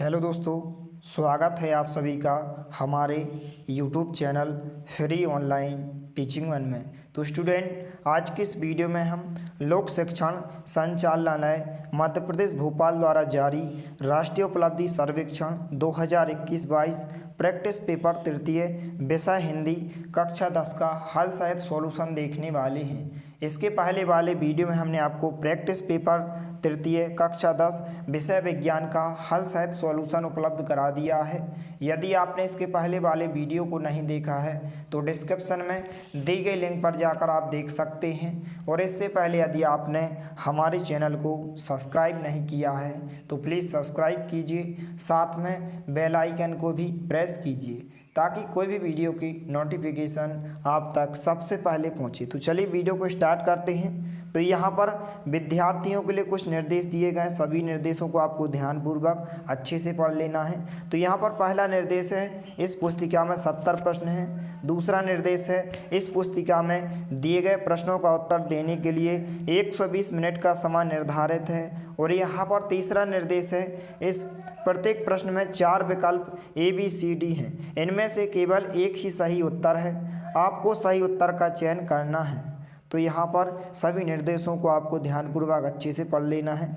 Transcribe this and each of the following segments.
Hello दोस्तों, स्वागत है आप सभी का हमारे YouTube channel free online teaching one में। तो स्टूडेंट, आज की इस वीडियो में हम लोक शिक्षण संचालनालय मध्य प्रदेश भोपाल द्वारा जारी राष्ट्रीय उपलब्धि सर्वेक्षण 2021-22 प्रैक्टिस पेपर तृतीय विषय हिंदी कक्षा 10 का हल सहित सॉल्यूशन देखने वाले हैं। इसके पहले वाले वीडियो में हमने आपको प्रैक्टिस पेपर तृतीय कक्षा 10 विषय विज्ञान का हल सहित सॉल्यूशन उपलब्ध करा दिया है। यदि आपने इसके पहले वाले वीडियो को नहीं देखा है तो डिस्क्रिप्शन में दी गई लिंक पर जाकर आप देख सकते हैं। और इससे पहले यदि आपने हमारे चैनल को सब्सक्राइब नहीं किया है तो प्लीज़ सब्सक्राइब कीजिए, साथ में बेल आइकन को भी प्रेस कीजिए ताकि कोई भी वीडियो की नोटिफिकेशन आप तक सबसे पहले पहुंचे। तो चलिए वीडियो को स्टार्ट करते हैं। तो यहाँ पर विद्यार्थियों के लिए कुछ निर्देश दिए गए हैं, सभी निर्देशों को आपको ध्यानपूर्वक अच्छे से पढ़ लेना है। तो यहाँ पर पहला निर्देश है, इस पुस्तिका में 70 प्रश्न हैं। दूसरा निर्देश है, इस पुस्तिका में दिए गए प्रश्नों का उत्तर देने के लिए 120 मिनट का समय निर्धारित है। और यहाँ पर तीसरा निर्देश है, इस प्रत्येक प्रश्न में 4 विकल्प ABCD हैं, इनमें से केवल एक ही सही उत्तर है, आपको सही उत्तर का चयन करना है। तो यहाँ पर सभी निर्देशों को आपको ध्यानपूर्वक अच्छे से पढ़ लेना है।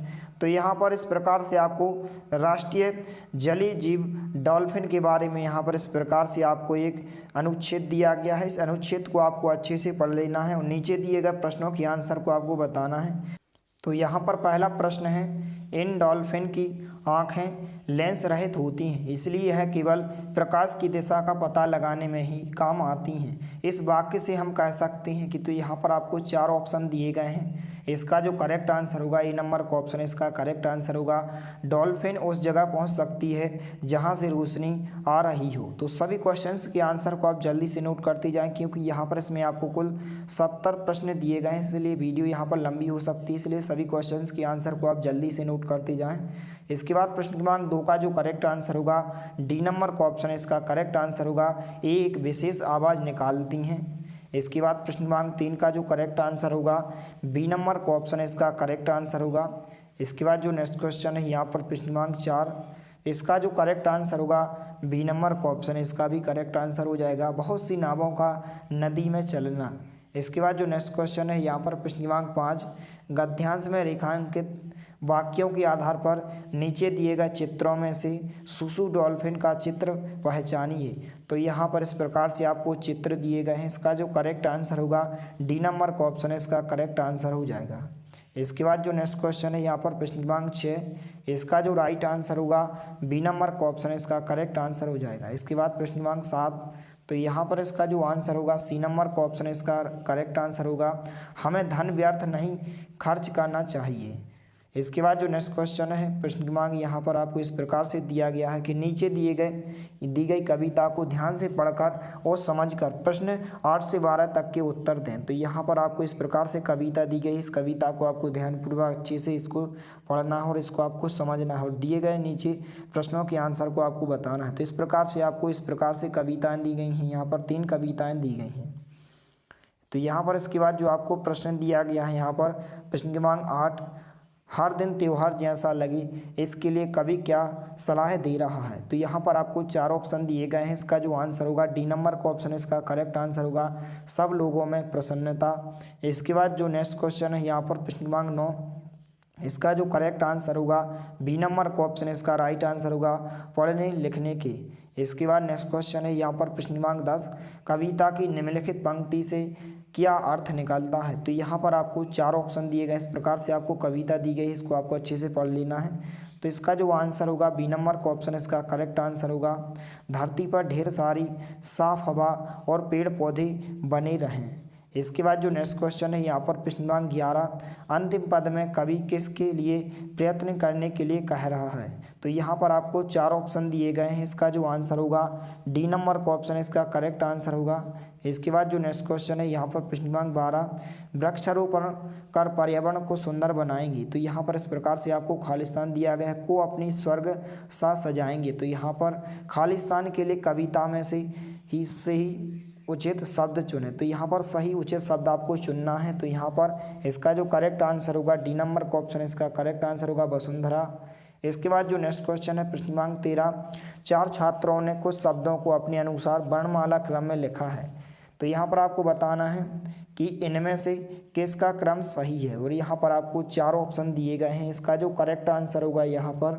तो यहाँ पर इस प्रकार से आपको राष्ट्रीय जलीय जीव डॉल्फिन के बारे में यहाँ पर इस प्रकार से आपको एक अनुच्छेद दिया गया है। इस अनुच्छेद को आपको अच्छे से पढ़ लेना है और नीचे दिए गए प्रश्नों के आंसर को आपको बताना है। तो यहाँ पर पहला प्रश्न है, इन डॉल्फिन की आँखें लेंस रहित होती हैं, इसलिए यह केवल प्रकाश की दिशा का पता लगाने में ही काम आती हैं। इस वाक्य से हम कह सकते हैं कि तो यहाँ पर आपको 4 ऑप्शन दिए गए हैं। इसका जो करेक्ट आंसर होगा, ए नंबर का ऑप्शन इसका करेक्ट आंसर होगा। डॉल्फिन उस जगह पहुँच सकती है जहाँ से रोशनी आ रही हो। तो सभी क्वेश्चंस के आंसर को आप जल्दी से नोट करते जाएँ, क्योंकि यहाँ पर इसमें आपको कुल 70 प्रश्न दिए गए हैं, इसलिए वीडियो यहाँ पर लंबी हो सकती है, इसलिए सभी क्वेश्चंस के आंसर को आप जल्दी से नोट करते जाएँ। इसके बाद प्रश्न क्रमांक 2 का जो करेक्ट आंसर होगा, डी नंबर का ऑप्शन इसका करेक्ट आंसर होगा। ए एक विशेष आवाज़ निकालती हैं। इसके बाद प्रश्न क्रमांक 3 का जो करेक्ट आंसर होगा, बी नंबर का ऑप्शन इसका करेक्ट आंसर होगा। इसके बाद जो नेक्स्ट क्वेश्चन है यहाँ पर प्रश्न क्रमांक 4, इसका जो करेक्ट आंसर होगा, बी नंबर का ऑप्शन इसका भी करेक्ट आंसर हो जाएगा। बहुत सी नावों का नदी में चलना। इसके बाद जो नेक्स्ट क्वेश्चन है यहाँ पर प्रश्न क्रमांक 5, गद्यांश में रेखांकित वाक्यों के आधार पर नीचे दिए गए चित्रों में से सुसु डॉल्फिन का चित्र पहचानिए। तो यहाँ पर इस प्रकार से आपको चित्र दिए गए हैं। इसका जो करेक्ट आंसर होगा, डी नंबर का ऑप्शन इसका करेक्ट आंसर हो जाएगा। इसके बाद जो नेक्स्ट क्वेश्चन है यहाँ पर प्रश्न क्रमांक 6, इसका जो राइट आंसर होगा, बी नंबर का ऑप्शन इसका करेक्ट आंसर हो जाएगा। इसके बाद प्रश्न क्रमांक 7, तो यहाँ पर इसका जो आंसर होगा, सी नंबर का ऑप्शन इसका करेक्ट आंसर होगा। हमें धन व्यर्थ नहीं खर्च करना चाहिए। इसके बाद जो नेक्स्ट क्वेश्चन है प्रश्न क्रमांक यहाँ पर आपको इस प्रकार से दिया गया है कि नीचे दी गई कविता को ध्यान से पढ़कर और समझकर प्रश्न 8 से 12 तक के उत्तर दें। तो यहाँ पर आपको इस प्रकार से कविता दी गई, इस कविता को आपको ध्यानपूर्वक अच्छे से इसको पढ़ना है और इसको आपको समझना है और दिए गए नीचे प्रश्नों के आंसर को आपको बताना है। तो इस प्रकार से आपको इस प्रकार से कविताएँ दी गई हैं, यहाँ पर 3 कविताएँ दी गई हैं। तो यहाँ पर इसके बाद जो आपको प्रश्न दिया गया है यहाँ पर प्रश्न क्रमांक 8, हर दिन त्योहार जैसा लगे इसके लिए कवि क्या सलाह दे रहा है। तो यहाँ पर आपको 4 ऑप्शन दिए गए हैं। इसका जो आंसर होगा, डी नंबर का ऑप्शन इसका करेक्ट आंसर होगा, सब लोगों में प्रसन्नता। इसके बाद जो नेक्स्ट क्वेश्चन है यहाँ पर प्रश्न क्रमांक 9, इसका जो करेक्ट आंसर होगा, बी नंबर का ऑप्शन इसका राइट आंसर होगा, पढ़ने लिखने के। इसके बाद नेक्स्ट क्वेश्चन है यहाँ पर प्रश्न क्रमांक 10, कविता की निम्नलिखित पंक्ति से क्या अर्थ निकलता है। तो यहाँ पर आपको 4 ऑप्शन दिए गए, इस प्रकार से आपको कविता दी गई, इसको आपको अच्छे से पढ़ लेना है। तो इसका जो आंसर होगा, बी नंबर का ऑप्शन इसका करेक्ट आंसर होगा, धरती पर ढेर सारी साफ हवा और पेड़ पौधे बने रहें। इसके बाद जो नेक्स्ट क्वेश्चन है यहाँ पर प्रश्न क्रमांक 11, अंतिम पद में कवि किसके लिए प्रयत्न करने के लिए कह रहा है। तो यहाँ पर आपको 4 ऑप्शन दिए गए हैं। इसका जो आंसर होगा, डी नंबर का ऑप्शन इसका करेक्ट आंसर होगा। इसके बाद जो नेक्स्ट क्वेश्चन है यहाँ पर प्रश्न क्रमांक 12, वृक्षारोपण कर पर्यावरण को सुंदर बनाएंगे। तो यहाँ पर इस प्रकार से आपको खालिस्तान दिया गया है, को अपनी स्वर्ग सा सजाएंगे। तो यहाँ पर खालिस्तान के लिए कविता में से ही उचित शब्द चुने। तो यहाँ पर सही उचित शब्द आपको चुनना है। तो यहाँ पर इसका जो करेक्ट आंसर होगा, डी नंबर का ऑप्शन इसका करेक्ट आंसर होगा, वसुंधरा। इसके बाद जो नेक्स्ट क्वेश्चन है प्रश्न क्रमांक 13, 4 छात्रों ने कुछ शब्दों को अपने अनुसार वर्णमाला क्रम में लिखा है। तो यहाँ पर आपको बताना है कि इनमें से किसका क्रम सही है, और यहाँ पर आपको 4 ऑप्शन दिए गए हैं। इसका जो करेक्ट आंसर होगा यहाँ पर,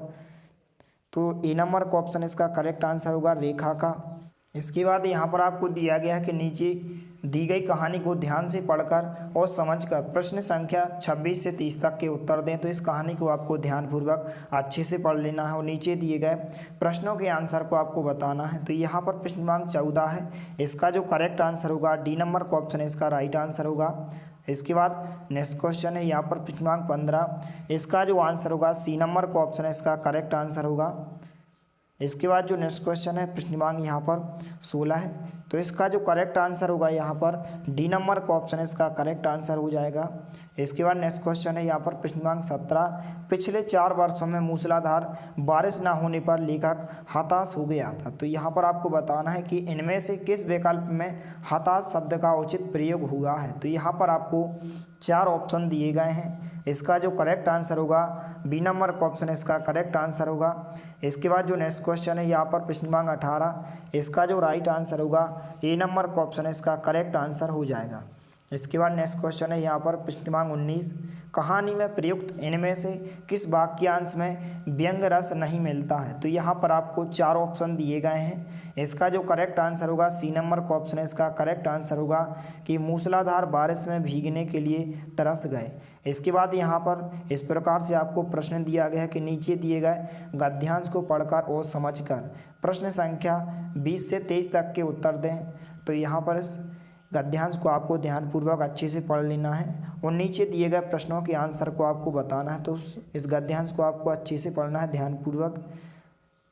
तो ए नंबर का ऑप्शन इसका करेक्ट आंसर होगा रेखा का। इसके बाद यहाँ पर आपको दिया गया है कि नीचे दी गई कहानी को ध्यान से पढ़कर और समझकर प्रश्न संख्या 26 से 30 तक के उत्तर दें। तो इस कहानी को आपको ध्यानपूर्वक अच्छे से पढ़ लेना है और नीचे दिए गए प्रश्नों के आंसर को आपको बताना है। तो यहाँ पर प्रश्न क्रमांक 14 है, इसका जो करेक्ट आंसर होगा डी नंबर का ऑप्शन इसका राइट आंसर होगा। इसके बाद नेक्स्ट क्वेश्चन है यहाँ पर प्रश्न क्रमांक 15, इसका जो आंसर होगा सी नंबर का ऑप्शन है इसका करेक्ट आंसर होगा। इसके बाद जो नेक्स्ट क्वेश्चन है प्रश्न क्रमांक यहाँ पर 16 है, तो इसका जो करेक्ट आंसर होगा यहाँ पर डी नंबर का ऑप्शन है इसका करेक्ट आंसर हो जाएगा। इसके बाद नेक्स्ट क्वेश्चन है यहाँ पर प्रश्न क्रमांक 17, पिछले 4 वर्षों में मूसलाधार बारिश न होने पर लेखक हताश हो गया था। तो यहाँ पर आपको बताना है कि इनमें से किस विकल्प में हताश शब्द का उचित प्रयोग हुआ है। तो यहाँ पर आपको 4 ऑप्शन दिए गए हैं। इसका जो करेक्ट आंसर होगा बी नंबर का ऑप्शन इसका करेक्ट आंसर होगा। इसके बाद जो नेक्स्ट क्वेश्चन है यहाँ पर प्रश्न क्रमांक 18, इसका जो राइट आंसर होगा ए नंबर का ऑप्शन इसका करेक्ट आंसर हो जाएगा। इसके बाद नेक्स्ट क्वेश्चन है यहाँ पर प्रश्न क्रमांक 19, कहानी में प्रयुक्त इनमें से किस वाक्यांश में व्यंग रस नहीं मिलता है। तो यहाँ पर आपको 4 ऑप्शन दिए गए हैं। इसका जो करेक्ट आंसर होगा सी नंबर का ऑप्शन है इसका करेक्ट आंसर होगा कि मूसलाधार बारिश में भीगने के लिए तरस गए। इसके बाद यहाँ पर इस प्रकार से आपको प्रश्न दिया गया है कि नीचे दिए गए गद्यांश को पढ़कर और समझकर प्रश्न संख्या 20 से 23 तक के उत्तर दें। तो यहाँ पर इस गद्यांश को आपको ध्यानपूर्वक अच्छे से पढ़ लेना है और नीचे दिए गए प्रश्नों के आंसर को आपको बताना है। तो इस गद्यांश को आपको अच्छे से पढ़ना है ध्यानपूर्वक।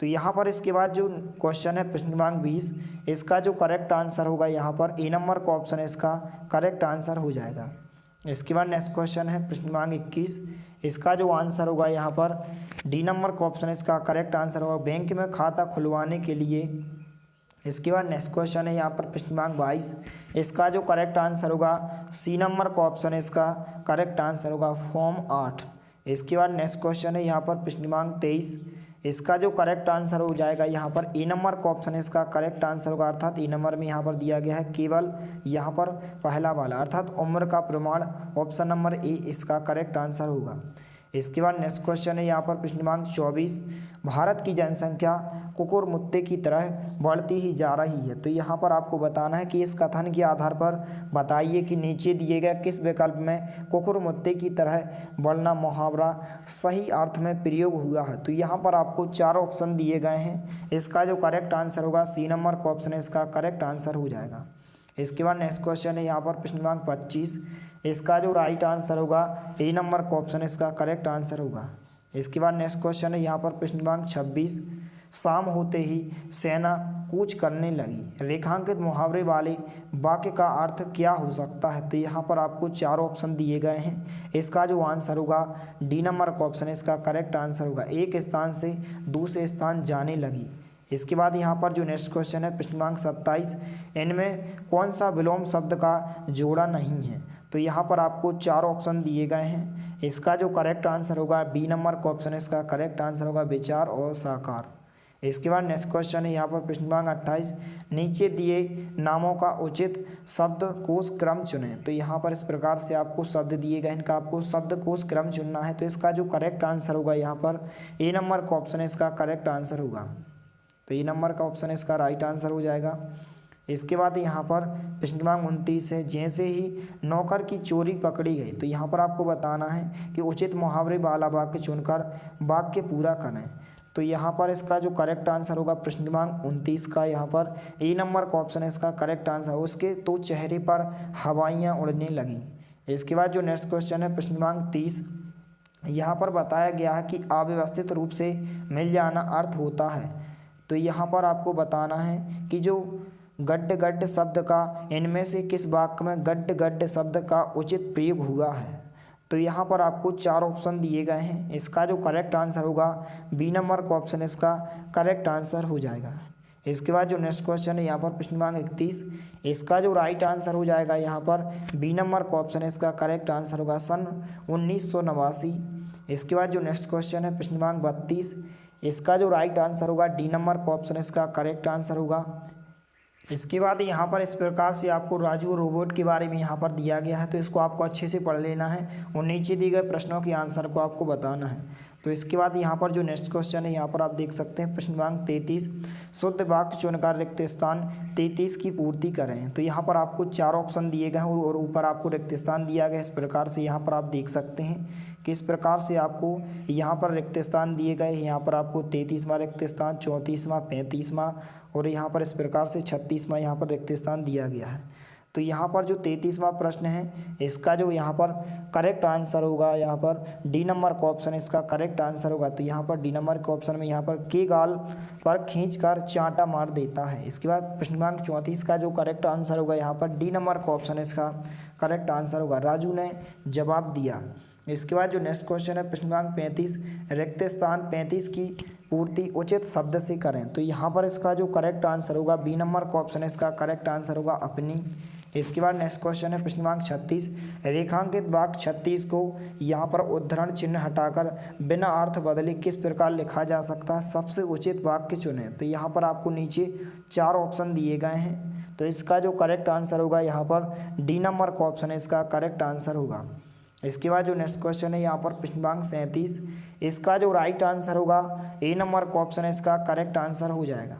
तो यहाँ पर इसके बाद जो क्वेश्चन है प्रश्न क्रमांक 20, इसका जो करेक्ट आंसर होगा यहाँ पर ए नंबर का ऑप्शन है इसका करेक्ट आंसर हो जाएगा। इसके बाद नेक्स्ट क्वेश्चन है प्रश्न क्रमांक 21, इसका जो आंसर होगा यहाँ पर डी नंबर का ऑप्शन है इसका करेक्ट आंसर होगा बैंक में खाता खुलवाने के लिए। इसके बाद नेक्स्ट क्वेश्चन है यहाँ पर प्रश्न क्रमांक 22, इसका जो करेक्ट आंसर होगा सी नंबर का ऑप्शन है इसका करेक्ट आंसर होगा फॉर्म 8। इसके बाद नेक्स्ट क्वेश्चन है यहाँ पर प्रश्न क्रमांक 23, इसका जो करेक्ट आंसर हो जाएगा यहाँ पर ए नंबर का ऑप्शन है इसका करेक्ट आंसर होगा। अर्थात ए नंबर में यहाँ पर दिया गया है केवल यहाँ पर पहला वाला अर्थात उम्र का प्रमाण, ऑप्शन नंबर ए इसका करेक्ट आंसर होगा। इसके बाद नेक्स्ट क्वेश्चन है यहाँ पर प्रश्न क्रमांक 24, भारत की जनसंख्या कुकुर मुत्ते की तरह बढ़ती ही जा रही है। तो यहाँ पर आपको बताना है कि इस कथन के आधार पर बताइए कि नीचे दिए गए किस विकल्प में कुकुर मुत्ते की तरह बढ़ना मुहावरा सही अर्थ में प्रयोग हुआ है। तो यहाँ पर आपको 4 ऑप्शन दिए गए हैं। इसका जो करेक्ट आंसर होगा सी नंबर का ऑप्शन है इसका करेक्ट आंसर हो जाएगा। इसके बाद नेक्स्ट क्वेश्चन है यहाँ पर प्रश्न क्रमांक 25, इसका जो राइट आंसर होगा ए नंबर का ऑप्शन इसका करेक्ट आंसर होगा। इसके बाद नेक्स्ट क्वेश्चन है यहाँ पर प्रश्न क्रमांक 26, शाम होते ही सेना कूच करने लगी, रेखांकित मुहावरे वाले वाक्य का अर्थ क्या हो सकता है। तो यहाँ पर आपको 4 ऑप्शन दिए गए हैं। इसका जो आंसर होगा डी नंबर का ऑप्शन है इसका करेक्ट आंसर होगा, एक स्थान से दूसरे स्थान जाने लगी। इसके बाद यहाँ पर जो नेक्स्ट क्वेश्चन है प्रश्न क्रमांक 27, इनमें कौन सा विलोम शब्द का जोड़ा नहीं है। तो यहाँ पर आपको 4 ऑप्शन दिए गए हैं। इसका जो करेक्ट आंसर होगा बी नंबर का ऑप्शन है इसका करेक्ट आंसर होगा विचार और साकार। इसके बाद नेक्स्ट क्वेश्चन है यहाँ पर प्रश्न क्रमांक 28, नीचे दिए नामों का उचित शब्दकोश क्रम चुनें। तो यहाँ पर इस प्रकार से आपको शब्द दिए गए, इनका आपको शब्दकोश क्रम चुनना है। तो इसका जो करेक्ट आंसर होगा यहाँ पर ए नंबर का ऑप्शन है इसका करेक्ट आंसर होगा। तो ए नंबर का ऑप्शन इसका राइट आंसर हो जाएगा। इसके बाद यहाँ पर प्रश्न क्रमांक 29 है, जैसे ही नौकर की चोरी पकड़ी गई। तो यहाँ पर आपको बताना है कि उचित मुहावरे वाला वाक्य चुनकर वाक्य पूरा करें। तो यहाँ पर इसका जो करेक्ट आंसर होगा प्रश्न क्रमांक 29 का यहाँ पर ए नंबर का ऑप्शन है इसका करेक्ट आंसर। उसके तो चेहरे पर हवाइयाँ उड़ने लगी। इसके बाद जो नेक्स्ट क्वेश्चन है प्रश्न क्रमांक 30, यहाँ पर बताया गया है कि अव्यवस्थित रूप से मिल जाना अर्थ होता है। तो यहाँ पर आपको बताना है कि जो गड्ढ गड्ढ शब्द का इनमें से किस वाक्य में गड्ढ गड्ढ शब्द का उचित प्रयोग हुआ है। तो यहाँ पर आपको 4 ऑप्शन दिए गए हैं। इसका जो करेक्ट आंसर होगा बी नंबर का ऑप्शन इसका करेक्ट आंसर हो जाएगा। इसके बाद जो नेक्स्ट क्वेश्चन है यहाँ पर प्रश्न क्रमांक 31, इसका जो राइट आंसर हो जाएगा यहाँ पर बी नंबर का ऑप्शन इसका करेक्ट आंसर होगा सन 1989। इसके बाद जो नेक्स्ट क्वेश्चन है प्रश्न क्रमांक 32, इसका जो राइट आंसर होगा डी नंबर का ऑप्शन इसका करेक्ट आंसर होगा। इसके बाद यहाँ पर इस प्रकार से आपको राजू रोबोट के बारे में यहाँ पर दिया गया है, तो इसको आपको अच्छे से पढ़ लेना है और नीचे दिए गए प्रश्नों के आंसर को आपको बताना है। तो इसके बाद यहाँ पर जो नेक्स्ट क्वेश्चन है यहाँ पर आप देख सकते हैं प्रश्न क्रमांक 33, शुद्ध वाक्य चुनकर रिक्त स्थान 33 की पूर्ति करें। तो यहाँ पर आपको 4 ऑप्शन दिए गए हैं और ऊपर आपको रिक्त स्थान दिया गया। इस प्रकार से यहाँ पर आप देख सकते हैं कि इस प्रकार से आपको यहाँ पर रिक्त स्थान दिए गए। यहाँ पर आपको 33वां रिक्त स्थान, 34वां, 35वां और यहाँ पर इस प्रकार से 36वां यहाँ पर रिक्त स्थान दिया गया है। तो यहाँ पर जो 33वां प्रश्न है इसका जो यहाँ पर करेक्ट आंसर होगा, यहाँ पर डी नंबर का ऑप्शन इसका करेक्ट आंसर होगा। तो यहाँ पर डी नंबर के ऑप्शन में यहाँ पर के गाल पर खींचकर चांटा मार देता है। इसके बाद प्रश्न क्रमांक 34 का जो करेक्ट आंसर होगा यहाँ पर डी नंबर का ऑप्शन इसका करेक्ट आंसर होगा, राजू ने जवाब दिया। इसके बाद जो नेक्स्ट क्वेश्चन है प्रश्न क्रमांक 35, रिक्त स्थान 35 की पूर्ति उचित शब्द से करें। तो यहाँ पर इसका जो करेक्ट आंसर होगा बी नंबर का ऑप्शन इसका करेक्ट आंसर होगा, अपनी। इसके बाद नेक्स्ट क्वेश्चन है प्रश्न क्रमांक 36, रेखांकित वाक्य 36 को यहाँ पर उद्धरण चिन्ह हटाकर बिना अर्थ बदले किस प्रकार लिखा जा सकता है, सबसे उचित वाक्य चुनें। तो यहाँ पर आपको नीचे 4 ऑप्शन दिए गए हैं, तो इसका जो करेक्ट आंसर होगा यहाँ पर डी नंबर का ऑप्शन है इसका करेक्ट आंसर होगा। इसके बाद जो नेक्स्ट क्वेश्चन है यहाँ पर प्रश्न क्रमांक 37, इसका जो राइट आंसर होगा ए नंबर का ऑप्शन है इसका करेक्ट आंसर हो जाएगा।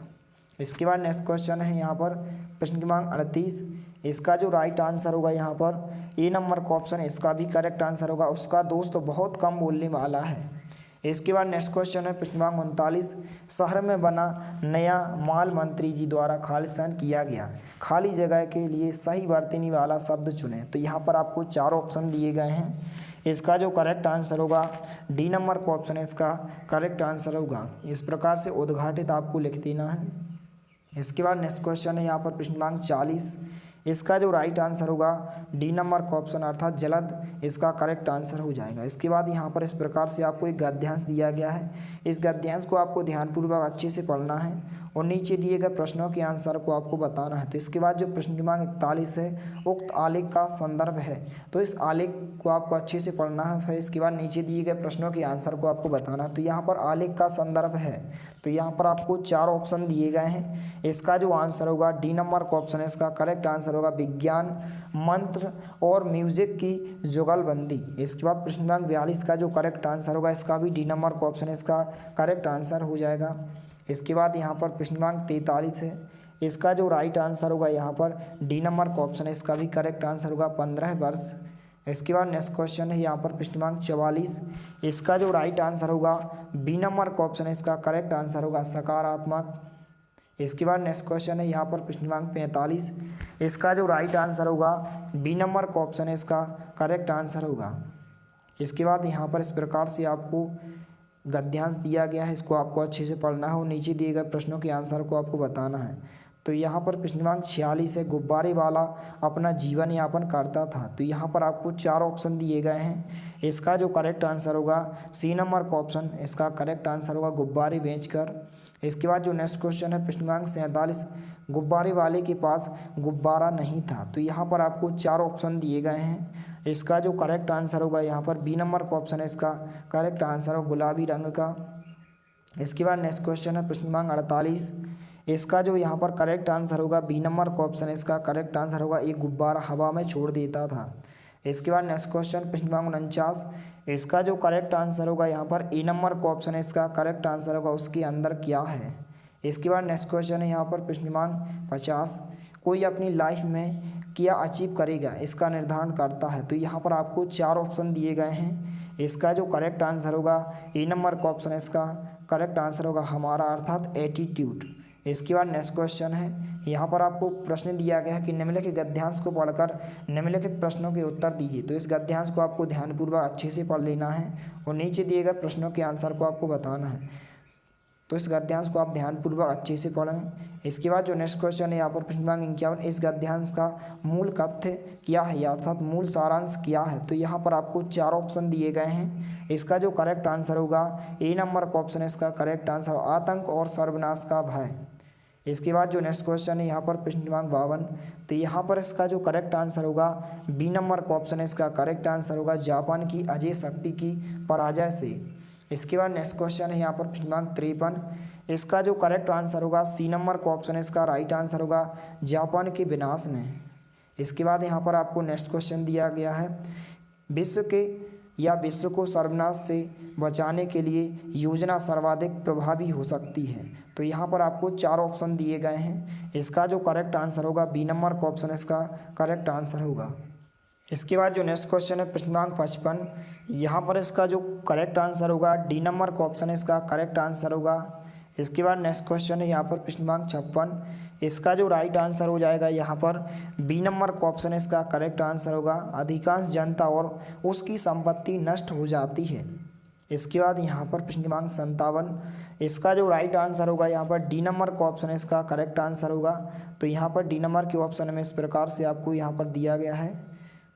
इसके बाद नेक्स्ट क्वेश्चन है यहाँ पर प्रश्न क्रमांक 38, इसका जो राइट आंसर होगा यहाँ पर ए नंबर का ऑप्शन है इसका भी करेक्ट आंसर होगा, उसका दोस्त बहुत कम बोलने वाला है। इसके बाद नेक्स्ट क्वेश्चन है प्रश्न क्रमांक 39, शहर में बना नया माल मंत्री जी द्वारा खालिस्तान किया गया, खाली जगह के लिए सही वर्तनी वाला शब्द चुनें। तो यहाँ पर आपको 4 ऑप्शन दिए गए हैं, इसका जो करेक्ट आंसर होगा डी नंबर का ऑप्शन है इसका करेक्ट आंसर होगा। इस प्रकार से उद्घाटित आपको लिख देना है। इसके बाद नेक्स्ट क्वेश्चन है यहाँ पर प्रश्न क्रमांक 40, इसका जो राइट आंसर होगा डी नंबर का ऑप्शन अर्थात जलद इसका करेक्ट आंसर हो जाएगा। इसके बाद यहाँ पर इस प्रकार से आपको एक गद्यांश दिया गया है, इस गद्यांश को आपको ध्यानपूर्वक अच्छे से पढ़ना है और नीचे दिए गए प्रश्नों के आंसर को आपको बताना है। तो इसके बाद जो प्रश्न क्रमांक 41 है, उक्त आलेख का संदर्भ है, तो इस आलेख को आपको अच्छे से पढ़ना है। फिर इसके बाद नीचे दिए गए प्रश्नों के आंसर को आपको बताना है। तो यहाँ पर आलेख का संदर्भ है, तो यहाँ पर आपको 4 ऑप्शन दिए गए हैं, इसका जो आंसर होगा डी नंबर का ऑप्शन है इसका करेक्ट आंसर होगा, विज्ञान, मंत्र और म्यूजिक की जुगलबंदी। इसके बाद प्रश्न क्रमांक 42 का जो करेक्ट आंसर होगा इसका भी डी नंबर का ऑप्शन है इसका करेक्ट आंसर हो जाएगा। इसके बाद यहाँ पर प्रश्न क्रमांक 43 है, इसका जो राइट आंसर होगा यहाँ पर डी नंबर का ऑप्शन है इसका भी करेक्ट आंसर होगा, 15 वर्ष। इसके बाद नेक्स्ट क्वेश्चन है यहाँ पर प्रश्न क्रमांक 44, इसका जो राइट आंसर होगा बी नंबर का ऑप्शन है इसका करेक्ट आंसर होगा, सकारात्मक। इसके बाद नेक्स्ट क्वेश्चन है यहाँ पर प्रश्न क्रमांक 45, इसका जो राइट आंसर होगा बी नंबर का ऑप्शन है इसका करेक्ट आंसर होगा। इसके बाद यहाँ पर इस प्रकार से आपको गद्यांश दिया गया है, इसको आपको अच्छे से पढ़ना है और नीचे दिए गए प्रश्नों के आंसर को आपको बताना है। तो यहाँ पर प्रश्न क्रमांक 46 है, गुब्बारे वाला अपना जीवन यापन करता था। तो यहाँ पर आपको 4 ऑप्शन दिए गए हैं, इसका जो करेक्ट आंसर होगा सी नंबर का ऑप्शन इसका करेक्ट आंसर होगा, गुब्बारे बेचकर। इसके बाद जो नेक्स्ट क्वेश्चन है प्रश्न क्रमांक 47, गुब्बारे वाले के पास गुब्बारा नहीं था। तो यहाँ पर आपको 4 ऑप्शन दिए गए हैं, इसका जो करेक्ट आंसर होगा यहाँ पर बी नंबर का ऑप्शन है इसका करेक्ट आंसर होगा, गुलाबी रंग का। इसके बाद नेक्स्ट क्वेश्चन है प्रश्न क्रमांक 48, इसका जो यहाँ पर करेक्ट आंसर होगा बी नंबर का ऑप्शन है इसका करेक्ट आंसर होगा, एक गुब्बारा हवा में छोड़ देता था। इसके बाद नेक्स्ट क्वेश्चन प्रश्न क्रमांक 49, इसका जो करेक्ट आंसर होगा यहाँ पर ए नंबर का ऑप्शन है इसका करेक्ट आंसर होगा, उसके अंदर क्या है। इसके बाद नेक्स्ट क्वेश्चन है यहाँ पर प्रश्न क्रमांक 50, कोई अपनी लाइफ में क्या अचीव करेगा इसका निर्धारण करता है। तो यहाँ पर आपको 4 ऑप्शन दिए गए हैं, इसका जो करेक्ट आंसर होगा ए नंबर का ऑप्शन है इसका करेक्ट आंसर होगा, हमारा अर्थात एटीट्यूड। इसके बाद नेक्स्ट क्वेश्चन है, यहाँ पर आपको प्रश्न दिया गया है कि निम्नलिखित गद्यांश को पढ़कर निम्नलिखित प्रश्नों के उत्तर दीजिए। तो इस गद्यांश को आपको ध्यानपूर्वक अच्छे से पढ़ लेना है और नीचे दिए गए प्रश्नों के आंसर को आपको बताना है। तो इस गद्यांश को आप ध्यानपूर्वक अच्छे से पढ़ें। इसके बाद जो नेक्स्ट क्वेश्चन है यहाँ पर प्रश्न क्रमांक 51, इस गद्यांश का मूल कथ्य क्या है अर्थात मूल सारांश क्या है। तो यहाँ पर आपको 4 ऑप्शन दिए गए हैं, इसका जो करेक्ट आंसर होगा ए नंबर का ऑप्शन है इसका करेक्ट आंसर, आतंक और सर्वनाश का भय। इसके बाद जो नेक्स्ट क्वेश्चन है यहाँ पर प्रश्न क्रमांक 52, तो यहाँ पर इसका जो करेक्ट आंसर होगा बी नंबर का ऑप्शन है इसका करेक्ट आंसर होगा, जापान की अजय शक्ति की पराजय से। इसके बाद नेक्स्ट क्वेश्चन है यहाँ पर प्रश्न क्रमांक 53, इसका जो करेक्ट आंसर होगा सी नंबर का ऑप्शन है इसका राइट आंसर होगा, जापान के विनाश में। इसके बाद यहाँ पर आपको नेक्स्ट क्वेश्चन दिया गया है, विश्व को सर्वनाश से बचाने के लिए योजना सर्वाधिक प्रभावी हो सकती है। तो यहाँ पर आपको 4 ऑप्शन दिए गए हैं, इसका जो करेक्ट आंसर होगा बी नंबर का ऑप्शन इसका करेक्ट आंसर होगा। इसके बाद जो नेक्स्ट क्वेश्चन है प्रश्न क्रमांक 55, यहाँ पर इसका जो करेक्ट आंसर होगा डी नंबर का ऑप्शन है इसका करेक्ट आंसर होगा। इसके बाद नेक्स्ट क्वेश्चन है यहाँ पर प्रश्न क्रमांक 56, इसका जो राइट आंसर हो जाएगा यहाँ पर बी नंबर का ऑप्शन है इसका करेक्ट आंसर होगा, अधिकांश जनता और उसकी संपत्ति नष्ट हो जाती है। इसके बाद यहाँ पर प्रश्न क्रमांक 57, इसका जो राइट आंसर होगा यहाँ पर डी नंबर का ऑप्शन है इसका करेक्ट आंसर होगा। तो यहाँ पर डी नंबर के ऑप्शन में इस प्रकार से आपको यहाँ पर दिया गया है,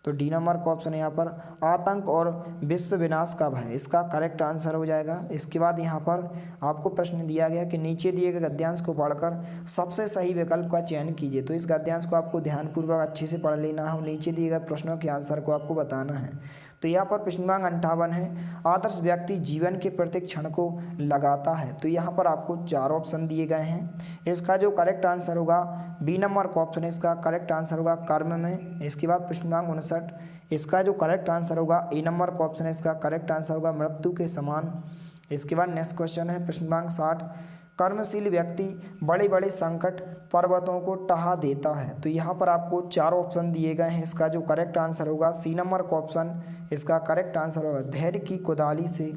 तो डी नंबर का ऑप्शन है यहाँ पर आतंक और विश्व विनाश का भय, इसका करेक्ट आंसर हो जाएगा। इसके बाद यहाँ पर आपको प्रश्न दिया गया कि नीचे दिए गए गद्यांश को पढ़कर सबसे सही विकल्प का चयन कीजिए। तो इस गद्यांश को आपको ध्यानपूर्वक अच्छे से पढ़ लेना है, नीचे दिए गए प्रश्नों के आंसर को आपको बताना है। तो यहाँ पर प्रश्न क्रमांक 58 है, आदर्श व्यक्ति जीवन के प्रत्येक क्षण को लगाता है। तो यहाँ पर आपको 4 ऑप्शन दिए गए हैं, इसका जो करेक्ट आंसर होगा बी नंबर का ऑप्शन है इसका करेक्ट आंसर होगा कर्म में। इसके बाद प्रश्न क्रमांक 59, इसका जो करेक्ट आंसर होगा ए नंबर का ऑप्शन है इसका करेक्ट आंसर होगा मृत्यु के समान। इसके बाद नेक्स्ट क्वेश्चन है प्रश्न क्रमांक 60, कर्मशील व्यक्ति बड़े बड़े संकट पर्वतों को टहा देता है। तो यहाँ पर आपको 4 ऑप्शन दिए गए हैं, इसका जो करेक्ट आंसर होगा सी नंबर का ऑप्शन इसका करेक्ट आंसर होगा धैर्य की कुदाली से।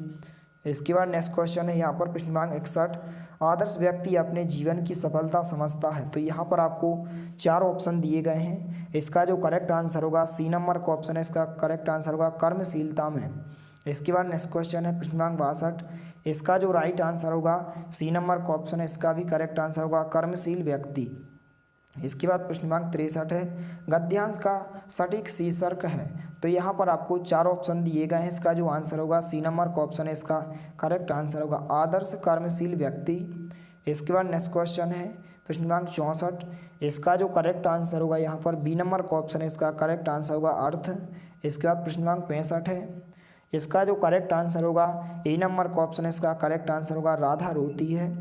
इसके बाद नेक्स्ट क्वेश्चन है यहाँ पर प्रश्न क्रमांक 61, आदर्श व्यक्ति अपने जीवन की सफलता समझता है। तो यहाँ पर आपको 4 ऑप्शन दिए गए हैं, इसका जो करेक्ट आंसर होगा सी नंबर का ऑप्शन है इसका करेक्ट आंसर होगा कर्मशीलता में। इसके बाद नेक्स्ट क्वेश्चन है प्रश्न क्रमांक 62, इसका जो राइट आंसर होगा सी नंबर का ऑप्शन है इसका भी करेक्ट आंसर होगा कर्मशील व्यक्ति। इसके बाद प्रश्न क्रमांक 63 है, गद्यांश का सटीक शीर्षक है। तो यहाँ पर आपको 4 ऑप्शन दिए गए हैं, इसका जो आंसर होगा सी नंबर का ऑप्शन है इसका करेक्ट आंसर होगा आदर्श कर्मशील व्यक्ति। इसके बाद नेक्स्ट क्वेश्चन है प्रश्न क्रमांक 64, इसका जो करेक्ट आंसर होगा यहाँ पर बी नंबर का ऑप्शन है इसका करेक्ट आंसर होगा अर्थ। इसके बाद प्रश्न क्रमांक 65 है, इसका जो करेक्ट आंसर होगा ए नंबर का ऑप्शन है इसका करेक्ट आंसर होगा राधा रोती है।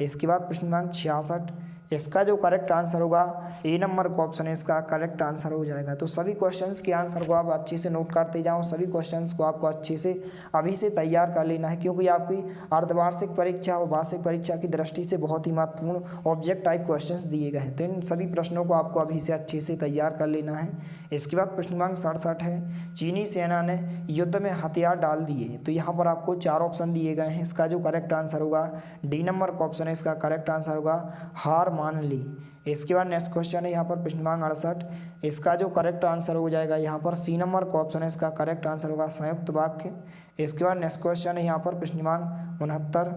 इसके बाद प्रश्न क्रमांक 66, इसका जो करेक्ट आंसर होगा ए नंबर का ऑप्शन है इसका करेक्ट आंसर हो जाएगा। तो सभी क्वेश्चंस के आंसर को आप अच्छे से नोट करते जाओ, सभी क्वेश्चंस को आपको अच्छे से अभी से तैयार कर लेना है, क्योंकि आपकी अर्धवार्षिक परीक्षा और वार्षिक परीक्षा की दृष्टि से बहुत ही महत्वपूर्ण ऑब्जेक्ट टाइप क्वेश्चंस दिए गए हैं। तो इन सभी प्रश्नों को आपको अभी से अच्छे से तैयार कर लेना है। इसके बाद प्रश्न क्रमांक 67 है, चीनी सेना ने युद्ध में हथियार डाल दिए। तो यहाँ पर आपको 4 ऑप्शन दिए गए हैं, इसका जो करेक्ट आंसर होगा डी नंबर का ऑप्शन है इसका करेक्ट आंसर होगा हार मान ली। इसके बाद नेक्स्ट क्वेश्चन है यहाँ पर प्रश्न क्रमांक 68, इसका जो करेक्ट आंसर हो जाएगा यहाँ पर सी नंबर का ऑप्शन है इसका करेक्ट आंसर होगा संयुक्त वाक्य। इसके बाद नेक्स्ट क्वेश्चन है यहाँ पर प्रश्न क्रमांक 69,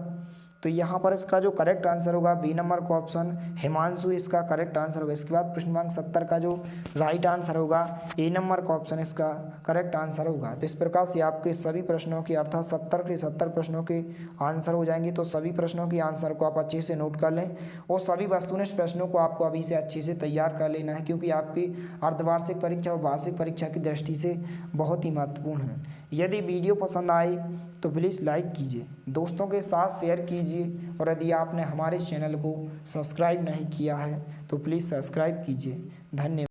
तो यहाँ पर इसका जो करेक्ट आंसर होगा बी नंबर का ऑप्शन हिमांशु इसका करेक्ट आंसर होगा। इसके बाद प्रश्न क्रमांक 70 का जो राइट आंसर होगा ए नंबर का ऑप्शन इसका करेक्ट आंसर होगा। तो इस प्रकार से आपके सभी प्रश्नों के अर्थात 70 के 70 प्रश्नों के आंसर हो जाएंगे। तो सभी प्रश्नों के आंसर को आप अच्छे से नोट कर लें और सभी वस्तुनिष्ठ प्रश्नों को आपको अभी से अच्छे से तैयार कर लेना है, क्योंकि आपकी अर्धवार्षिक परीक्षा और वार्षिक परीक्षा की दृष्टि से बहुत ही महत्वपूर्ण है। यदि वीडियो पसंद आए तो प्लीज़ लाइक कीजिए, दोस्तों के साथ शेयर कीजिए, और यदि आपने हमारे चैनल को सब्सक्राइब नहीं किया है तो प्लीज़ सब्सक्राइब कीजिए। धन्यवाद।